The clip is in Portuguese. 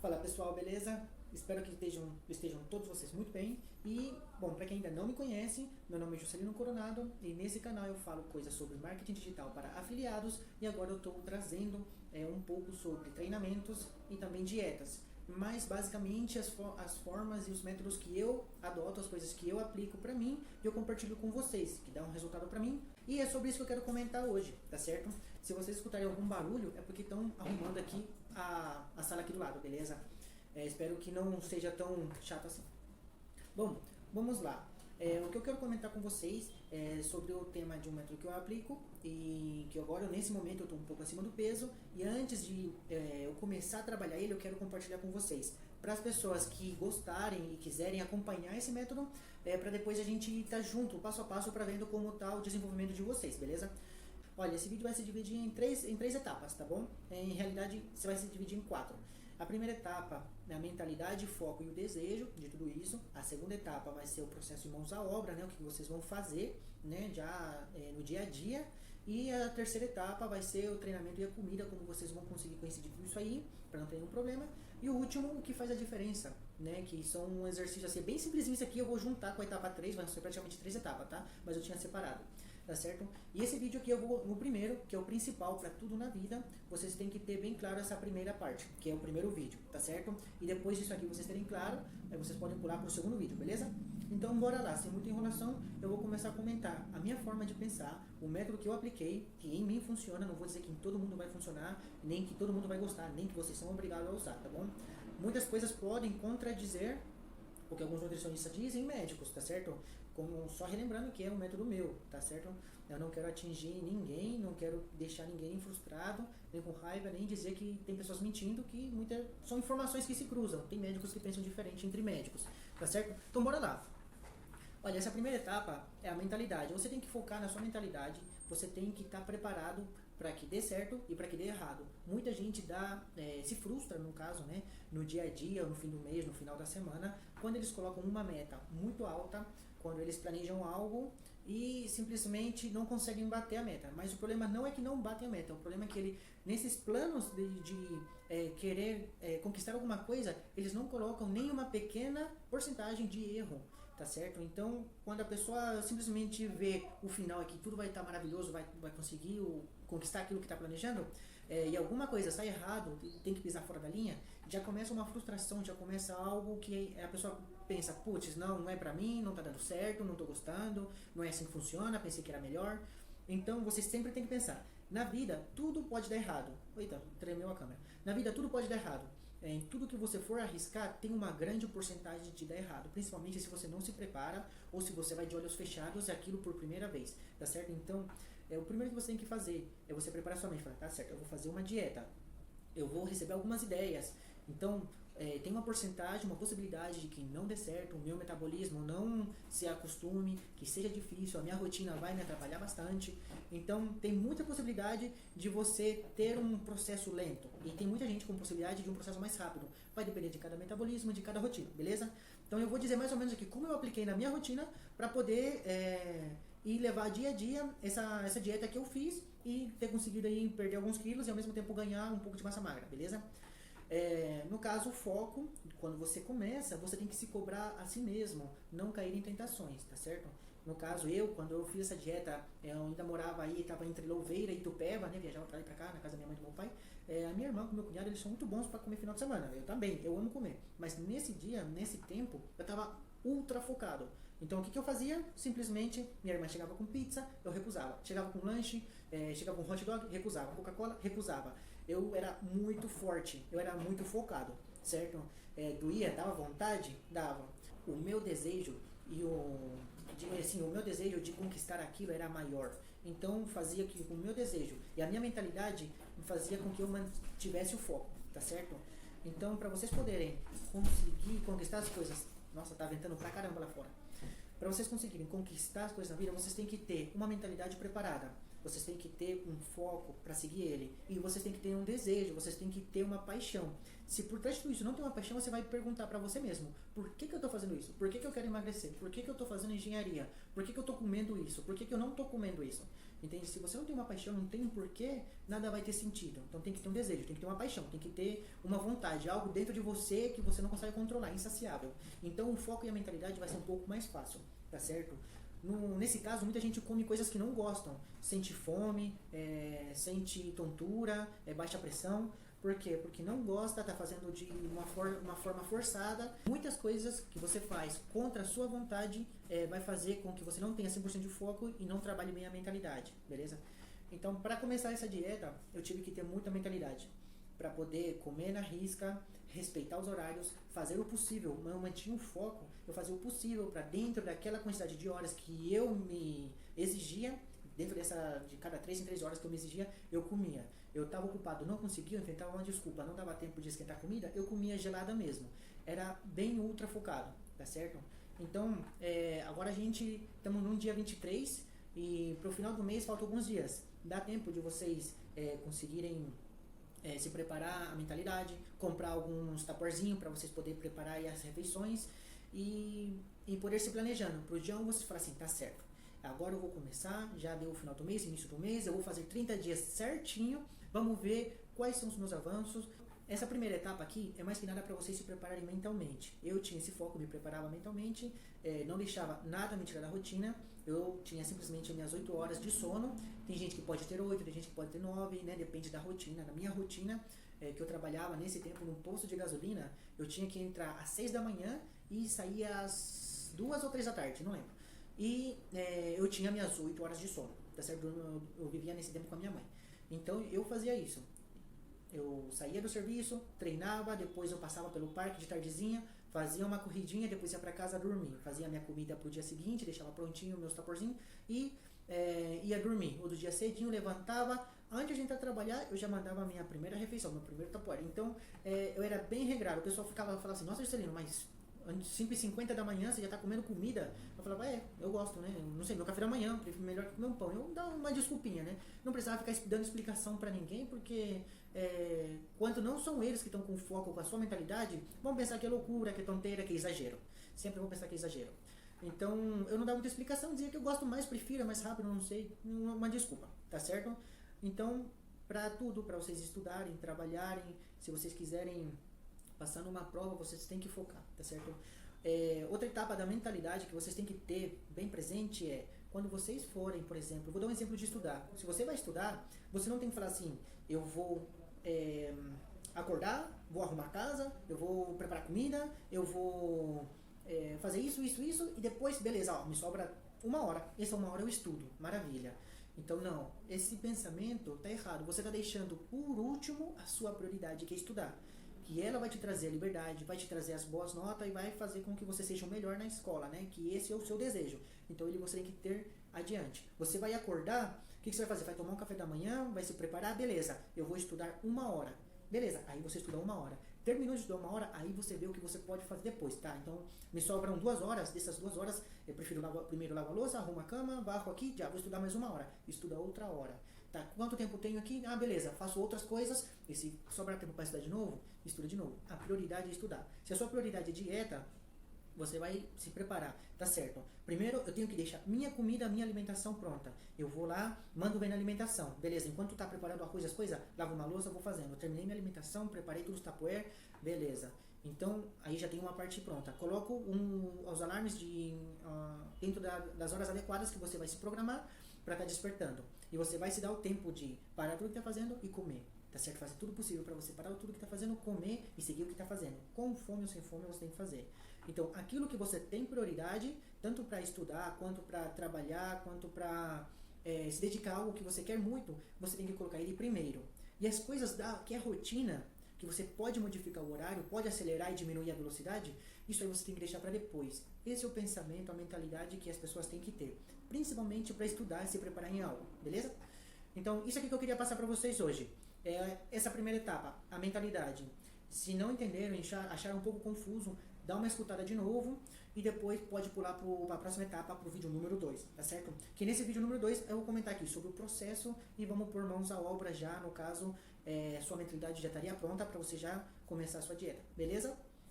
Fala pessoal, beleza? Espero que estejam todos vocês muito bem. E, bom, para quem ainda não me conhece, meu nome é Juscelino Coronado e nesse canal eu falo coisas sobre marketing digital para afiliados e agora eu estou trazendo um pouco sobre treinamentos e também dietas. Mas basicamente as formas e os métodos que eu adoto, as coisas que eu aplico para mim, eu compartilho com vocês, que dá um resultado para mim. E é sobre isso que eu quero comentar hoje, tá certo? Se vocês escutarem algum barulho, é porque estão arrumando aqui a sala aqui do lado, beleza? Espero que não seja tão chato assim. Bom, vamos lá. O que eu quero comentar com vocês é sobre o tema de um método que eu aplico e que agora, nesse momento, eu estou um pouco acima do peso e antes de eu começar a trabalhar ele, eu quero compartilhar com vocês. Para as pessoas que gostarem e quiserem acompanhar esse método, para depois a gente estar junto, passo a passo, para vendo como está o desenvolvimento de vocês, beleza? Olha, esse vídeo vai se dividir em três etapas, tá bom? Em realidade, você vai se dividir em quatro. A primeira etapa é a mentalidade, foco e o desejo de tudo isso. A segunda etapa vai ser o processo de mãos à obra, né? O que vocês vão fazer, né? Já no dia a dia. E a terceira etapa vai ser o treinamento e a comida, como vocês vão conseguir coincidir tudo isso aí, para não ter nenhum problema. E o último, o que faz a diferença, né? Que são um exercício assim, bem simplesinho. Isso aqui eu vou juntar com a etapa 3, vai ser praticamente 3 etapas, tá? Mas eu tinha separado. Tá certo? E esse vídeo aqui eu vou no primeiro, que é o principal para tudo na vida. Vocês têm que ter bem claro essa primeira parte, que é o primeiro vídeo, tá certo? E depois disso aqui vocês terem claro, vocês podem pular para o segundo vídeo, beleza? Então bora lá, sem muita enrolação, eu vou começar a comentar a minha forma de pensar, o método que eu apliquei, que em mim funciona, não vou dizer que em todo mundo vai funcionar, nem que todo mundo vai gostar, nem que vocês são obrigados a usar, tá bom? Muitas coisas podem contradizer o que alguns nutricionistas dizem, médicos, tá certo? Como só relembrando que é um método meu, tá certo? Eu não quero atingir ninguém, não quero deixar ninguém frustrado, nem com raiva, nem dizer que tem pessoas mentindo, que muitas são informações que se cruzam. Tem médicos que pensam diferente entre médicos, tá certo? Então bora lá. Olha, essa primeira etapa é a mentalidade. Você tem que focar na sua mentalidade, você tem que estar preparado para que dê certo e para que dê errado. Muita gente se frustra, no caso, né, no dia a dia, no fim do mês, no final da semana, quando eles colocam uma meta muito alta, quando eles planejam algo e simplesmente não conseguem bater a meta. Mas o problema não é que não batem a meta, o problema é que nesses planos de querer conquistar alguma coisa, eles não colocam nem uma pequena porcentagem de erro. Tá certo? Então, quando a pessoa simplesmente vê o final aqui, tudo vai estar maravilhoso, vai conseguir conquistar aquilo que está planejando, e alguma coisa sai errado, tem que pisar fora da linha, já começa uma frustração, já começa algo que a pessoa pensa, putz, não é pra mim, não tá dando certo, não tô gostando, não é assim que funciona, pensei que era melhor. Então, você sempre tem que pensar, na vida, tudo pode dar errado. Eita, tremeu a câmera. Na vida, tudo pode dar errado. Em tudo que você for arriscar, tem uma grande porcentagem de dar errado, principalmente se você não se prepara ou se você vai de olhos fechados aquilo por primeira vez, tá certo? Então, o primeiro que você tem que fazer é você preparar sua mente, falar, tá certo, eu vou fazer uma dieta, eu vou receber algumas ideias, então tem uma porcentagem, uma possibilidade de que não dê certo, o meu metabolismo não se acostume, que seja difícil, a minha rotina vai me atrapalhar bastante. Então tem muita possibilidade de você ter um processo lento e tem muita gente com possibilidade de um processo mais rápido. Vai depender de cada metabolismo, de cada rotina, beleza? Então eu vou dizer mais ou menos aqui como eu apliquei na minha rotina para poder e levar dia a dia essa dieta que eu fiz e ter conseguido aí perder alguns quilos e ao mesmo tempo ganhar um pouco de massa magra, beleza? No caso, o foco, quando você começa, você tem que se cobrar a si mesmo, não cair em tentações, tá certo? No caso, quando eu fiz essa dieta, eu ainda morava aí, estava entre Louveira e Itupeva, né? Viajava pra lá e pra cá, na casa da minha mãe e do meu pai. A minha irmã com o meu cunhado, eles são muito bons para comer final de semana. Eu também, eu amo comer. Mas nesse dia, nesse tempo, eu estava ultra focado. Então o que eu fazia? Simplesmente, minha irmã chegava com pizza, eu recusava. Chegava com lanche, chegava com hot dog, recusava. Coca-Cola, recusava. Eu era muito forte, eu era muito focado, certo? Doía, dava vontade? Dava. O meu desejo o meu desejo de conquistar aquilo era maior. Então fazia que o meu desejo e a minha mentalidade fazia com que eu mantivesse o foco, tá certo? Então, para vocês poderem conseguir conquistar as coisas, nossa, tá ventando pra caramba lá fora. Para vocês conseguirem conquistar as coisas na vida, vocês têm que ter uma mentalidade preparada. Vocês têm que ter um foco para seguir ele. E vocês têm que ter um desejo, vocês têm que ter uma paixão. Se por trás de tudo isso não tem uma paixão, você vai perguntar para você mesmo, por que eu estou fazendo isso? Por que eu quero emagrecer? Por que eu estou fazendo engenharia? Por que eu estou comendo isso? Por que eu não estou comendo isso? Entende? Se você não tem uma paixão, não tem um porquê, nada vai ter sentido. Então tem que ter um desejo, tem que ter uma paixão, tem que ter uma vontade, algo dentro de você que você não consegue controlar, insaciável. Então o foco e a mentalidade vai ser um pouco mais fácil, tá certo? Nesse caso, muita gente come coisas que não gostam. Sente fome, sente tontura, baixa pressão. Por quê? Porque não gosta, está fazendo de uma forma forçada. Muitas coisas que você faz contra a sua vontade vai fazer com que você não tenha 100% de foco e não trabalhe bem a mentalidade, beleza? Então, para começar essa dieta, eu tive que ter muita mentalidade. Para poder comer na risca, respeitar os horários, fazer o possível. Eu mantinha um foco, eu fazia o possível para dentro daquela quantidade de horas que eu me exigia, dentro de cada 3 em 3 horas que eu me exigia, eu comia. Eu estava ocupado, não conseguia, eu inventava uma desculpa, não dava tempo de esquentar comida, eu comia gelada mesmo. Era bem ultra focado, tá certo? Então, agora a gente estamos no dia 23 e para o final do mês faltam alguns dias. Dá tempo de vocês conseguirem se preparar a mentalidade, comprar alguns taporzinhos para vocês poderem preparar aí as refeições e poder se planejando. Para o dia 1 vocês falam assim, tá certo, agora eu vou começar, já deu o final do mês, início do mês, eu vou fazer 30 dias certinho, vamos ver quais são os meus avanços. Essa primeira etapa aqui é mais que nada para vocês se prepararem mentalmente. Eu tinha esse foco, me preparava mentalmente, não deixava nada me tirar da rotina, eu tinha simplesmente as minhas 8 horas de sono. Tem gente que pode ter 8, tem gente que pode ter 9, né? Depende da rotina. Na minha rotina, que eu trabalhava nesse tempo num posto de gasolina, eu tinha que entrar às 6 da manhã e sair às 2 ou 3 da tarde, não lembro. E eu tinha minhas 8 horas de sono, tá certo? Eu vivia nesse tempo com a minha mãe. Então eu fazia isso. Eu saía do serviço, treinava, depois eu passava pelo parque de tardezinha, fazia uma corridinha, depois ia para casa dormir. Fazia minha comida pro dia seguinte, deixava prontinho meus taporzinhos e ia dormir. Outro dia cedinho, levantava. Antes de entrar a trabalhar, eu já mandava a minha primeira refeição, meu primeiro tapor. Então, eu era bem regrado. O pessoal falava assim, nossa, Juscelino, mas 5h50 da manhã você já tá comendo comida? Eu falava, eu gosto, né? Não sei, meu café da manhã, prefiro melhor que comer um pão. Eu dava uma desculpinha, né? Não precisava ficar dando explicação pra ninguém, porque quando não são eles que estão com foco, com a sua mentalidade, vão pensar que é loucura, que é tonteira, que é exagero. Sempre vão pensar que é exagero. Então, eu não dava muita explicação, dizia que eu gosto mais, prefiro, é mais rápido, não sei, uma desculpa, tá certo? Então, pra tudo, pra vocês estudarem, trabalharem, se vocês quiserem passar numa prova, vocês têm que focar, tá certo? Outra etapa da mentalidade que vocês têm que ter bem presente é quando vocês forem, por exemplo, eu vou dar um exemplo de estudar. Se você vai estudar, você não tem que falar assim, eu vou acordar, vou arrumar a casa, eu vou preparar comida, eu vou fazer isso e depois, beleza, ó, me sobra 1 hora. Essa 1 hora eu estudo, maravilha. Então não, esse pensamento tá errado. Você tá deixando por último a sua prioridade, que é estudar. Que ela vai te trazer a liberdade, vai te trazer as boas notas e vai fazer com que você seja o melhor na escola, né? Que esse é o seu desejo. Então você tem que ter adiante. Você vai acordar, o que você vai fazer? Vai tomar um café da manhã, vai se preparar, beleza, eu vou estudar 1 hora. Beleza, aí você estuda 1 hora. Terminou de estudar 1 hora, aí você vê o que você pode fazer depois, tá? Então, me sobram 2 horas, dessas 2 horas, eu prefiro primeiro lavar a louça, arrumo a cama, varro aqui, já vou estudar mais 1 hora. Estuda outra hora. Tá, quanto tempo tenho aqui? Ah, beleza, faço outras coisas, e se sobrar tempo para estudar de novo, estuda de novo. A prioridade é estudar. Se a sua prioridade é dieta, você vai se preparar, tá certo? Primeiro, eu tenho que deixar minha comida, minha alimentação pronta. Eu vou lá, mando bem na alimentação. Beleza, enquanto tá preparando arroz e as coisas, lavo uma louça, eu vou fazendo. Eu terminei minha alimentação, preparei tudo os tupperware, beleza. Então, aí já tem uma parte pronta. Coloco os alarmes dentro das horas adequadas que você vai se programar para estar despertando. E você vai se dar o tempo de parar tudo que está fazendo e comer. Tá certo? Fazer tudo possível para você parar tudo que está fazendo, comer e seguir o que está fazendo. Com fome ou sem fome, você tem que fazer. Então, aquilo que você tem prioridade, tanto para estudar, quanto para trabalhar, quanto para se dedicar a algo que você quer muito, você tem que colocar ele primeiro. E as coisas que é rotina, que você pode modificar o horário, pode acelerar e diminuir a velocidade, isso aí você tem que deixar para depois. Esse é o pensamento, a mentalidade que as pessoas têm que ter. Principalmente para estudar e se preparar em algo, beleza? Então, isso aqui que eu queria passar para vocês hoje. Essa primeira etapa, a mentalidade. Se não entenderam, acharam um pouco confuso, dá uma escutada de novo e depois pode pular para a próxima etapa, para o vídeo número 2, tá certo? Que nesse vídeo número 2 eu vou comentar aqui sobre o processo e vamos pôr mãos à obra já, no caso, sua mentalidade já estaria pronta para você já começar a sua dieta, beleza?